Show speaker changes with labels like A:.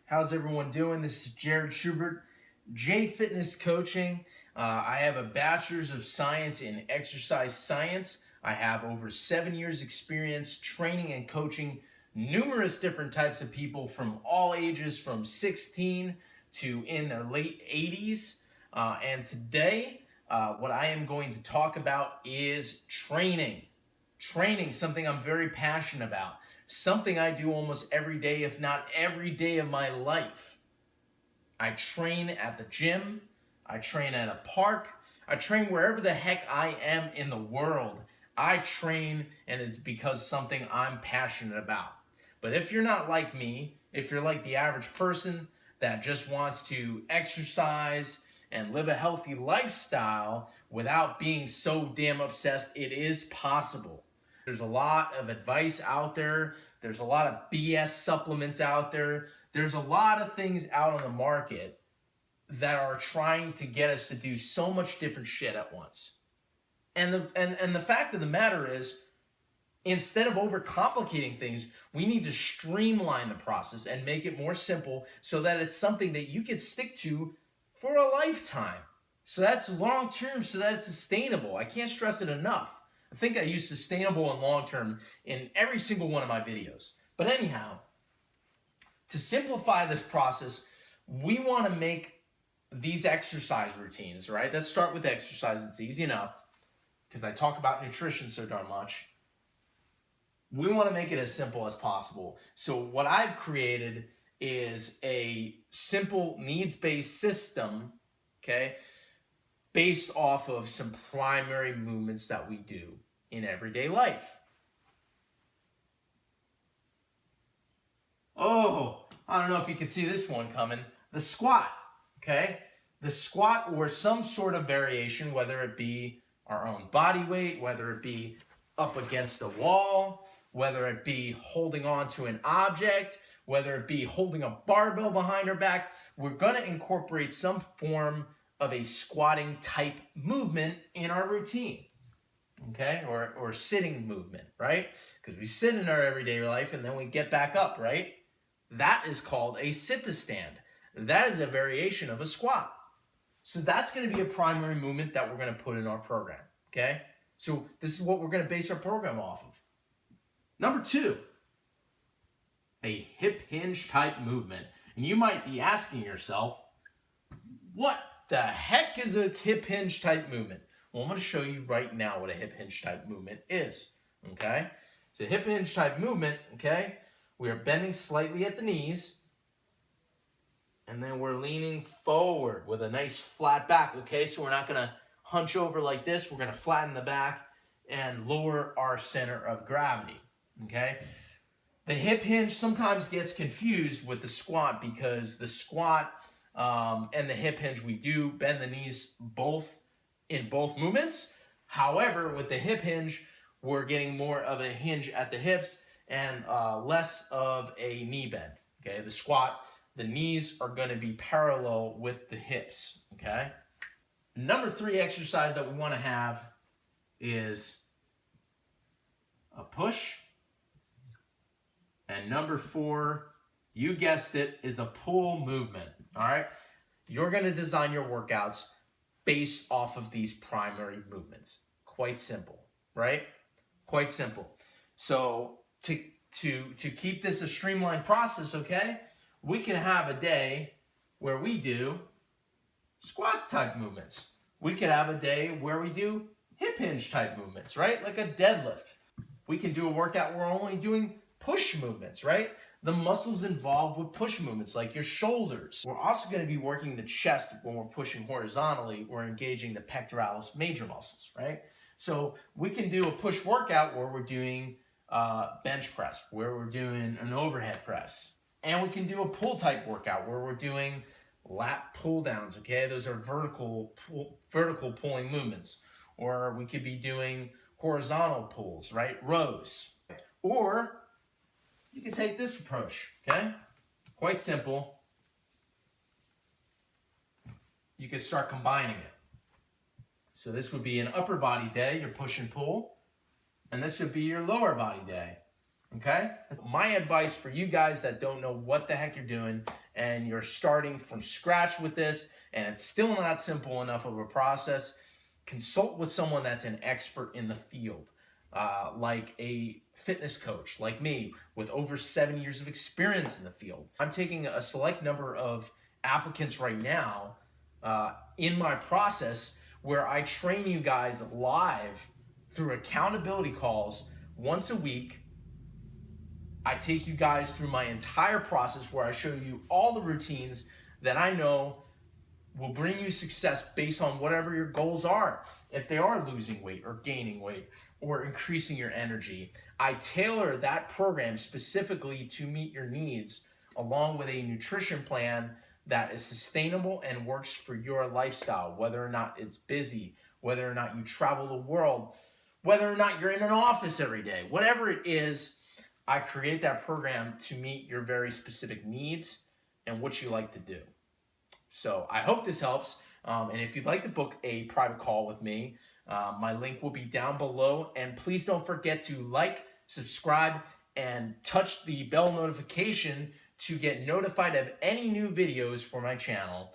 A: How's everyone doing? This is Jared Schubert, J Fitness Coaching. I have a bachelor's of science in exercise science. I have over 7 years experience training and coaching numerous different types of people from all ages, from 16 to in their late 80s. And today, what I am going to talk about is training. Training, something I'm very passionate about. Something I do almost every day, if not every day of my life. I train at the gym. I train at a park. I train wherever the heck I am in the world. I train, and it's because something I'm passionate about. But if you're not like me, if you're like the average person that just wants to exercise and live a healthy lifestyle without being so damn obsessed, it is possible. There's a lot of advice out there. There's a lot of BS supplements out there. There's a lot of things out on the market that are trying to get us to do so much different shit at once. And the fact of the matter is, instead of overcomplicating things, we need to streamline the process and make it more simple so that it's something that you can stick to for a lifetime. So that's long term, so that it's sustainable. I can't stress it enough. I think I use sustainable and long-term in every single one of my videos. But anyhow, to simplify this process, we want to make these exercise routines, right? Let's start with exercise. It's easy enough because I talk about nutrition so darn much. We want to make it as simple as possible. So what I've created is a simple needs-based system, okay, based off of some primary movements that we do in everyday life. Oh, I don't know if you can see this one coming. The squat, okay? The squat, or some sort of variation, whether it be our own body weight, whether it be up against a wall, whether it be holding on to an object, whether it be holding a barbell behind our back, we're gonna incorporate some form of a squatting type movement in our routine, okay? Or sitting movement, right? Because we sit in our everyday life and then we get back up, right? That is called a sit to stand. That is a variation of a squat. So that's going to be a primary movement that we're going to put in our program, okay? So this is what we're going to base our program off of. Number 2, a hip hinge type movement. And you might be asking yourself, what the heck is a hip hinge type movement? Well, I'm going to show you right now what a hip hinge type movement is, okay? So hip hinge type movement, okay, we are bending slightly at the knees, and then we're leaning forward with a nice flat back, okay? So we're not going to hunch over like this. We're going to flatten the back and lower our center of gravity, okay? The hip hinge sometimes gets confused with the squat because the squat and the hip hinge, we do bend the knees in both movements. However, with the hip hinge, we're getting more of a hinge at the hips and less of a knee bend. Okay, the squat, the knees are going to be parallel with the hips. Okay. Number 3 exercise that we want to have is a push. And number 4, you guessed it, is a pull movement. All right. You're going to design your workouts based off of these primary movements. Quite simple, right? Quite simple. So to keep this a streamlined process, okay, we can have a day where we do squat type movements. We could have a day where we do hip hinge type movements, right? Like a deadlift. We can do a workout where we're only doing push movements, right? The muscles involved with push movements, like your shoulders. We're also going to be working the chest when we're pushing horizontally. We're engaging the pectoralis major muscles, right? So we can do a push workout where we're doing bench press, where we're doing an overhead press. And we can do a pull type workout where we're doing lat pull downs, okay? Those are vertical pulling movements. Or we could be doing horizontal pulls, right? Rows. Or you can take this approach, okay? Quite simple. You can start combining it. So this would be an upper body day, your push and pull, and this would be your lower body day, okay? My advice for you guys that don't know what the heck you're doing and you're starting from scratch with this and it's still not simple enough of a process, consult with someone that's an expert in the field, like a fitness coach like me with over 7 years of experience in the field. I'm taking a select number of applicants right now in my process where I train you guys live through accountability calls once a week. I take you guys through my entire process where I show you all the routines that I know will bring you success based on whatever your goals are. If they are losing weight or gaining weight or increasing your energy, I tailor that program specifically to meet your needs, along with a nutrition plan that is sustainable and works for your lifestyle, whether or not it's busy, whether or not you travel the world, whether or not you're in an office every day, whatever it is, I create that program to meet your very specific needs and what you like to do. So I hope this helps. And if you'd like to book a private call with me, my link will be down below. And please don't forget to like, subscribe, and touch the bell notification to get notified of any new videos for my channel.